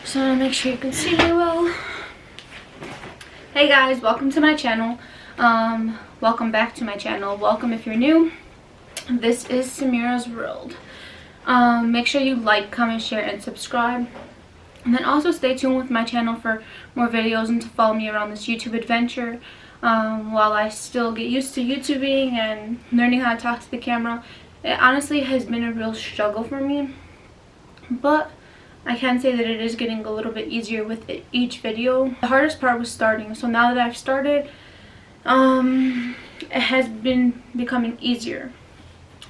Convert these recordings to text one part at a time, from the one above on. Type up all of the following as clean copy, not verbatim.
So make sure you can see me well. Hey guys, welcome to my channel. Welcome back to my channel. Welcome if you're new. This is Samira's World. Make sure you like, comment, share, and subscribe. And then also stay tuned with my channel for more videos and to follow me around this YouTube adventure. While I still get used to YouTubing and learning how to talk to the camera, it honestly has been a real struggle for me. But I can say that it is getting a little bit easier with each video. The hardest part was starting, so now that I've started, it has been becoming easier.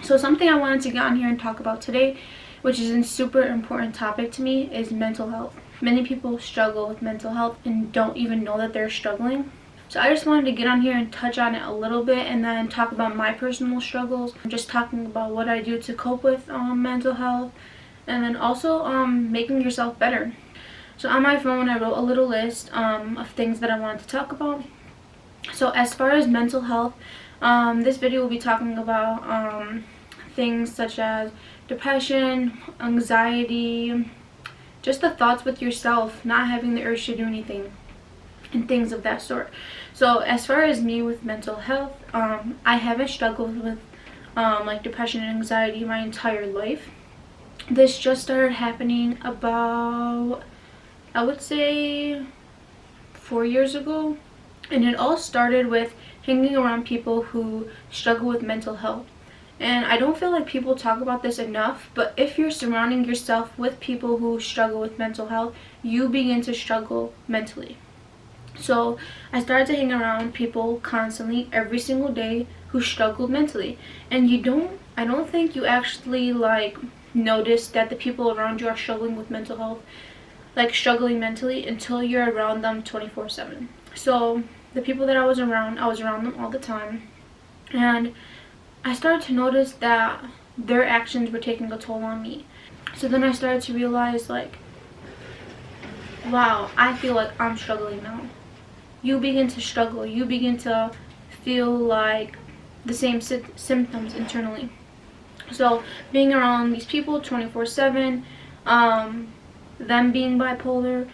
So something I wanted to get on here and talk about today, which is a super important topic to me, is mental health. Many people struggle with mental health and don't even know that they're struggling. So I just wanted to get on here and touch on it a little bit and then talk about my personal struggles. I'm just talking about what I do to cope with mental health. And then also making yourself better. So on my phone I wrote a little list of things that I wanted to talk about. So as far as mental health, this video will be talking about things such as depression, anxiety, just the thoughts with yourself, not having the urge to do anything, and things of that sort. So as far as me with mental health, I haven't struggled with like depression and anxiety my entire life. This just started happening about, I would say, 4 years ago. And it all started with hanging around people who struggle with mental health. And I don't feel like people talk about this enough, but if you're surrounding yourself with people who struggle with mental health, you begin to struggle mentally. So I started to hang around people constantly every single day who struggled mentally. And I don't think you actually notice that the people around you are struggling with mental health, like struggling mentally, until you're around them 24/7. So the people that I was around them all the time, and I started to notice that their actions were taking a toll on me. So then I started to realize, like, wow, I feel like I'm struggling now. You begin to struggle, you begin to feel like the same symptoms internally. So being around these people 24/7, them being bipolar,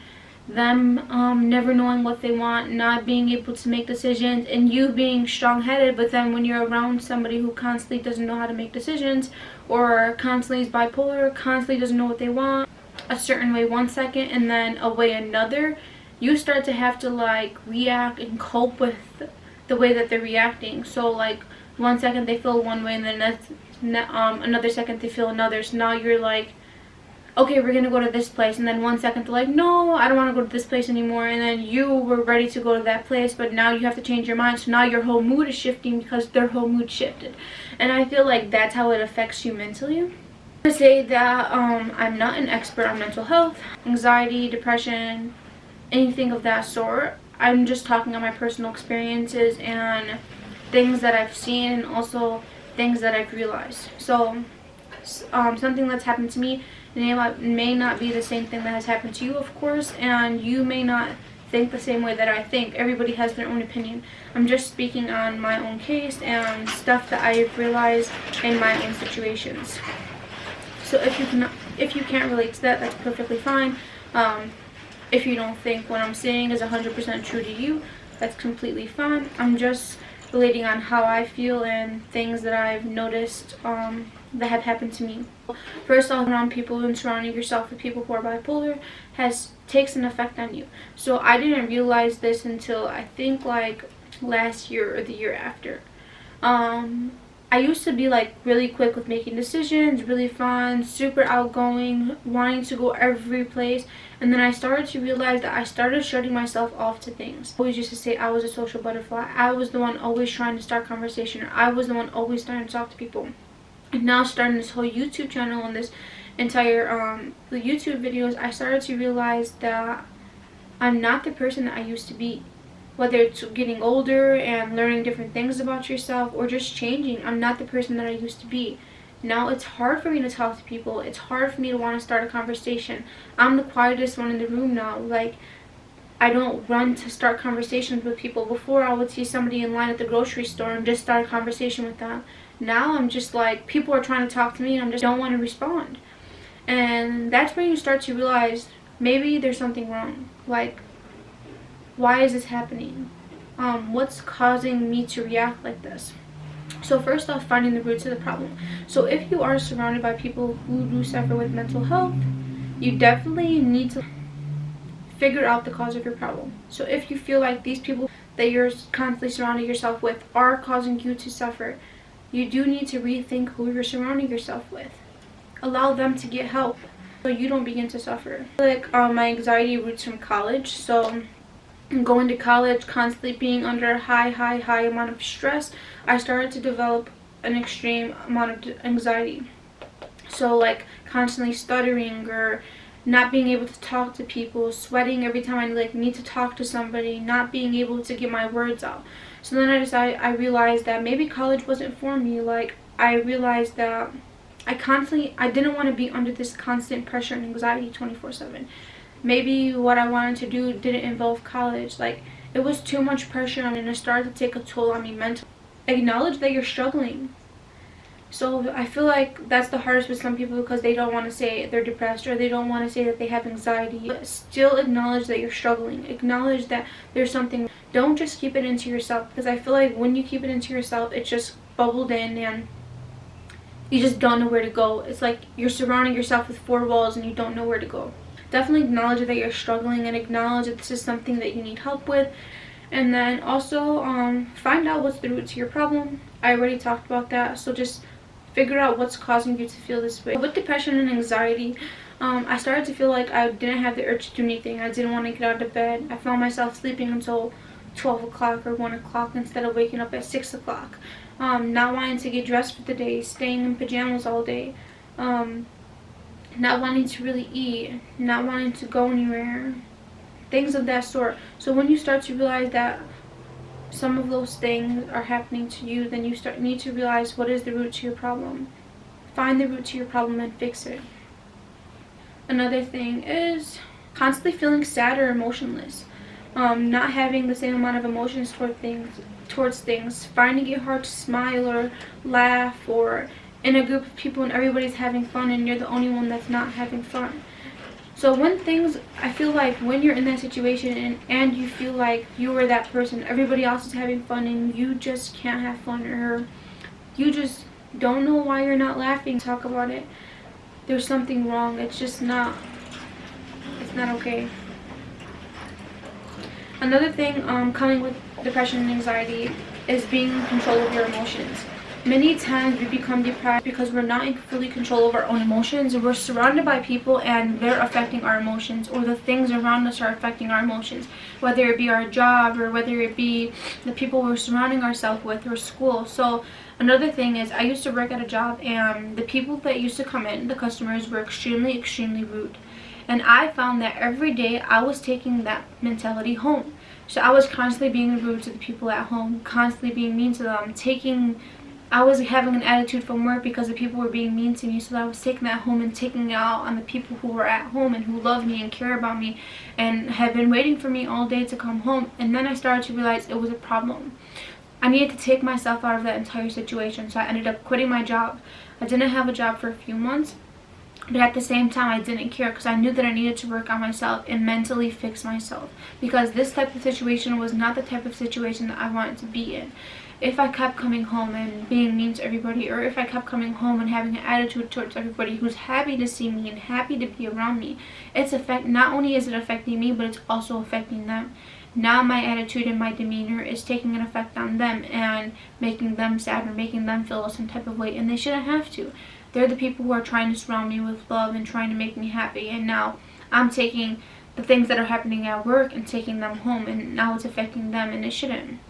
them never knowing what they want, not being able to make decisions, and you being strong-headed, but then when you're around somebody who constantly doesn't know how to make decisions, or constantly is bipolar, constantly doesn't know what they want, a certain way one second and then a way another, you start to have to react and cope with the way that they're reacting. So one second they feel one way and then another second they feel another. So now you're like, okay, we're gonna go to this place, and then one second they're like, no, I don't want to go to this place anymore, and then you were ready to go to that place, but now you have to change your mind. So now your whole mood is shifting because their whole mood shifted. And I feel like that's how it affects you mentally. To say that I'm not an expert on mental health, anxiety, depression, anything of that sort. I'm just talking on my personal experiences and things that I've seen, and also things that I've realized. So something that's happened to me may not be the same thing that has happened to you, of course, and you may not think the same way that I think. Everybody has their own opinion. I'm just speaking on my own case and stuff that I've realized in my own situations. So if you can't relate to that, that's perfectly fine. If you don't think what I'm saying is 100% true to you, that's completely fine. I'm just relating on how I feel and things that I've noticed that have happened to me. First off, around people and surrounding yourself with people who are bipolar takes an effect on you. So I didn't realize this until I think last year or the year after. I used to be really quick with making decisions, really fun, super outgoing, wanting to go every place, and then I started to realize that I started shutting myself off to things. I always used to say I was a social butterfly. I was the one always trying to start conversation, or I was the one always trying to talk to people. And now starting this whole YouTube channel and this entire the YouTube videos, I started to realize that I'm not the person that I used to be. Whether it's getting older and learning different things about yourself or just changing, I'm not the person that I used to be. Now it's hard for me to talk to people. It's hard for me to want to start a conversation. I'm the quietest one in the room now. I don't run to start conversations with people. Before, I would see somebody in line at the grocery store and just start a conversation with them. Now I'm just people are trying to talk to me and I just don't want to respond. And that's when you start to realize maybe there's something wrong. Like, why is this happening? What's causing me to react like this? So first off, finding the roots of the problem. So if you are surrounded by people who do suffer with mental health, you definitely need to figure out the cause of your problem. So if you feel like these people that you're constantly surrounding yourself with are causing you to suffer, you do need to rethink who you're surrounding yourself with. Allow them to get help so you don't begin to suffer. Like, my anxiety roots from college. So going to college, constantly being under a high amount of stress, I started to develop an extreme amount of anxiety. So like constantly stuttering or not being able to talk to people, sweating every time I like need to talk to somebody, not being able to get my words out. So then I realized that maybe college wasn't for me. Like, I realized that I didn't want to be under this constant pressure and anxiety 24/7. Maybe what I wanted to do didn't involve college. Like, it was too much pressure on me and it started to take a toll on me mentally. Acknowledge that you're struggling. So I feel like that's the hardest with some people, because they don't want to say they're depressed or they don't want to say that they have anxiety. But still acknowledge that you're struggling. Acknowledge that there's something. Don't just keep it into yourself, because I feel like when you keep it into yourself, it's just bubbled in and you just don't know where to go. It's like you're surrounding yourself with four walls and you don't know where to go. Definitely acknowledge that you're struggling and acknowledge that this is something that you need help with. And then also find out what's the root to your problem. I already talked about that, so just figure out what's causing you to feel this way. With depression and anxiety, I started to feel like I didn't have the urge to do anything. I didn't want to get out of bed. I found myself sleeping until 12 o'clock or 1 o'clock instead of waking up at 6 o'clock. Not wanting to get dressed for the day, staying in pajamas all day, not wanting to really eat, not wanting to go anywhere, things of that sort. So when you start to realize that some of those things are happening to you, then you need to realize what is the root to your problem. Find the root to your problem and fix it. Another thing is constantly feeling sad or emotionless. Not having the same amount of emotions towards things, finding it hard to smile or laugh, or in a group of people and everybody's having fun and you're the only one that's not having fun. So I feel like when you're in that situation and you feel like you are that person, everybody else is having fun and you just can't have fun, or you just don't know why you're not laughing, talk about it. There's something wrong. It's not okay. Another thing coming with depression and anxiety is being in control of your emotions. Many times we become depressed because we're not in fully control of our own emotions. We're surrounded by people and they're affecting our emotions, or the things around us are affecting our emotions, whether it be our job or whether it be the people we're surrounding ourselves with or school. So another thing is, I used to work at a job and the people that used to come in, the customers, were extremely rude. And I found that every day I was taking that mentality home. So I was constantly being rude to the people at home, constantly being mean to them, I was having an attitude from work because the people were being mean to me, so I was taking that home and taking it out on the people who were at home and who love me and care about me and have been waiting for me all day to come home. And then I started to realize it was a problem. I needed to take myself out of that entire situation, so I ended up quitting my job. I didn't have a job for a few months, but at the same time I didn't care, because I knew that I needed to work on myself and mentally fix myself, because this type of situation was not the type of situation that I wanted to be in. If I kept coming home and being mean to everybody, or if I kept coming home and having an attitude towards everybody who's happy to see me and happy to be around me, not only is it affecting me, but it's also affecting them. Now my attitude and my demeanor is taking an effect on them and making them sad or making them feel some type of way, and they shouldn't have to. They're the people who are trying to surround me with love and trying to make me happy, and now I'm taking the things that are happening at work and taking them home, and now it's affecting them, and it shouldn't.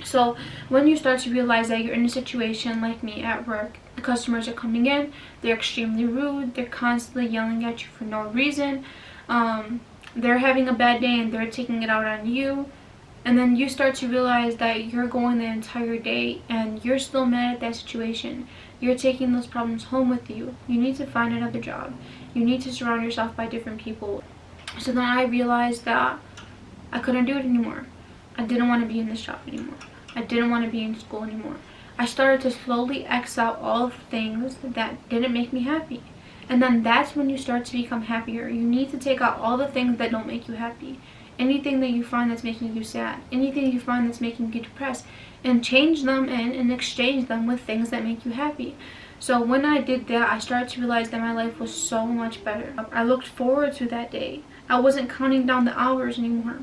So when you start to realize that you're in a situation like me at work, the customers are coming in, they're extremely rude, they're constantly yelling at you for no reason, they're having a bad day and they're taking it out on you, and then you start to realize that you're going the entire day and you're still mad at that situation, you're taking those problems home with you, you need to find another job, you need to surround yourself by different people. So then I realized that I couldn't do it anymore. I didn't want to be in this job anymore. I didn't want to be in school anymore. I started to slowly X out all of the things that didn't make me happy. And then that's when you start to become happier. You need to take out all the things that don't make you happy. Anything that you find that's making you sad, anything you find that's making you depressed, and change them and exchange them with things that make you happy. So when I did that, I started to realize that my life was so much better. I looked forward to that day. I wasn't counting down the hours anymore.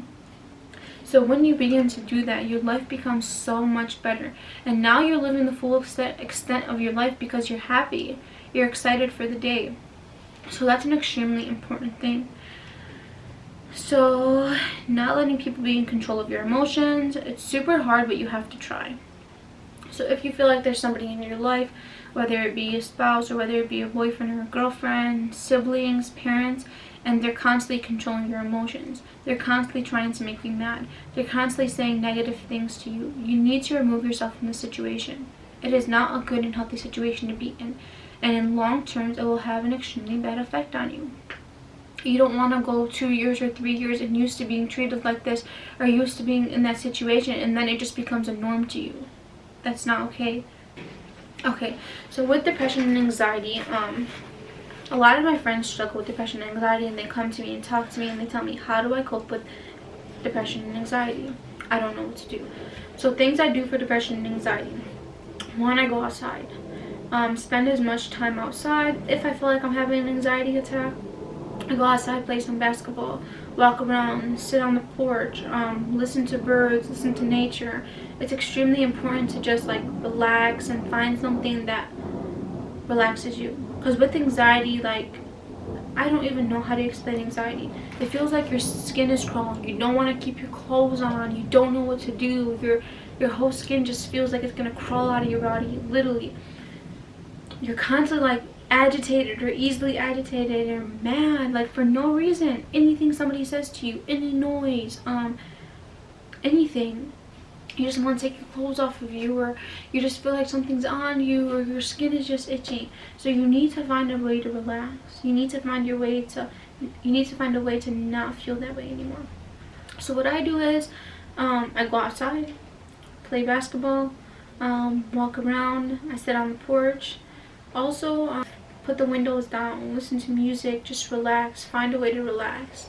So when you begin to do that, your life becomes so much better. And now you're living the full extent of your life because you're happy. You're excited for the day. So that's an extremely important thing. So not letting people be in control of your emotions. It's super hard, but you have to try. So if you feel like there's somebody in your life, whether it be a spouse or whether it be a boyfriend or a girlfriend, siblings, parents, and they're constantly controlling your emotions, they're constantly trying to make you mad, they're constantly saying negative things to you, you need to remove yourself from the situation. It is not a good and healthy situation to be in, and in long terms it will have an extremely bad effect on you. You don't want to go 2 years or 3 years and used to being treated like this or used to being in that situation and then it just becomes a norm to you. That's not okay. Okay, so with depression and anxiety, a lot of my friends struggle with depression and anxiety, and they come to me and talk to me and they tell me, how do I cope with depression and anxiety? I don't know what to do. So things I do for depression and anxiety. One, I go outside. Spend as much time outside. If I feel like I'm having an anxiety attack, I go outside, play some basketball, walk around, sit on the porch, listen to birds, listen to nature. It's extremely important to just like relax and find something that relaxes you. Because with anxiety, like, I don't even know how to explain anxiety. It feels like your skin is crawling. You don't want to keep your clothes on. You don't know what to do. Your whole skin just feels like it's going to crawl out of your body, literally. You're constantly like agitated or easily agitated or mad, like for no reason. Anything somebody says to you, any noise, anything. You just want to take your clothes off of you, or you just feel like something's on you, or your skin is just itching. So you need to find a way to relax. You need to find a way to not feel that way anymore. So what I do is I go outside, play basketball, walk around, I sit on the porch. Also, put the windows down, listen to music, just relax, find a way to relax.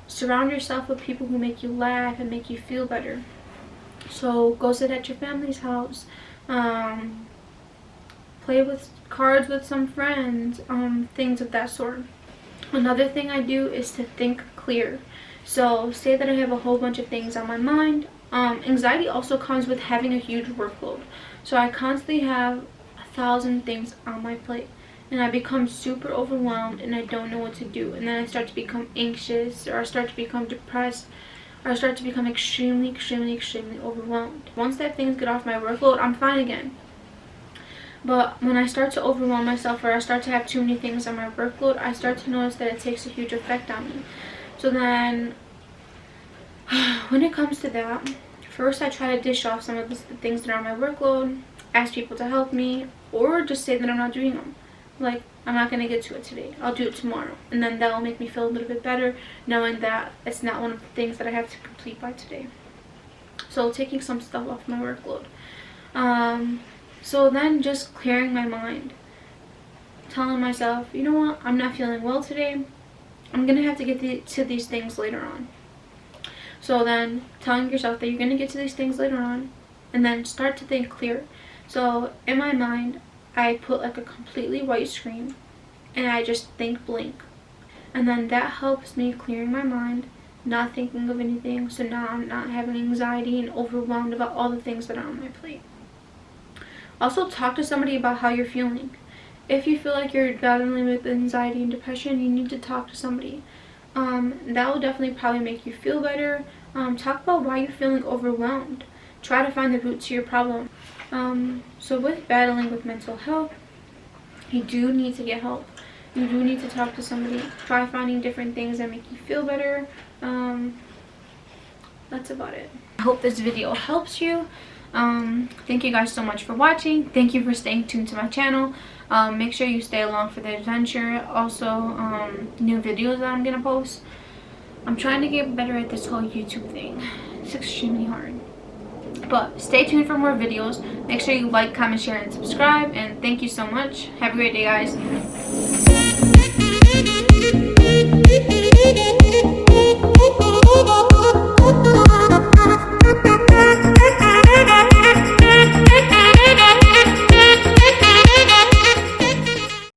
Surround yourself with people who make you laugh and make you feel better. So go sit at your family's house, play with cards with some friends, things of that sort. Another thing I do is to think clear. So say that I have a whole bunch of things on my mind. Anxiety also comes with having a huge workload. So I constantly have 1,000 things on my plate and I become super overwhelmed and I don't know what to do, and then I start to become anxious, or I start to become depressed, or I start to become extremely overwhelmed. Once that things get off my workload, I'm fine again. But when I start to overwhelm myself, or I start to have too many things on my workload, I start to notice that it takes a huge effect on me. So then when it comes to that, first I try to dish off some of the things that are on my workload, ask people to help me, or just say that I'm not doing them. Like, I'm not going to get to it today, I'll do it tomorrow. And then that will make me feel a little bit better, knowing that it's not one of the things that I have to complete by today. So taking some stuff off my workload. So then just clearing my mind. Telling myself, you know what, I'm not feeling well today. I'm going to have to get to these things later on. So then telling yourself that you're going to get to these things later on, and then start to think clear. So in my mind, I put like a completely white screen and I just think blank. And then that helps me clearing my mind, not thinking of anything. So now I'm not having anxiety and overwhelmed about all the things that are on my plate. Also, talk to somebody about how you're feeling. If you feel like you're battling with anxiety and depression, you need to talk to somebody. That will definitely probably make you feel better. Talk about why you're feeling overwhelmed. Try to find the root to your problem. So with battling with mental health, you do need to get help. You do need to talk to somebody. Try finding different things that make you feel better. That's about it. I hope this video helps you. Thank you guys so much for watching. Thank you for staying tuned to my channel. Make sure you stay along for the adventure. Also, new videos that I'm gonna post. I'm trying to get better at this whole YouTube thing. It's extremely hard. But stay tuned for more videos. Make sure you like, comment, share, and subscribe. And thank you so much. Have a great day, guys.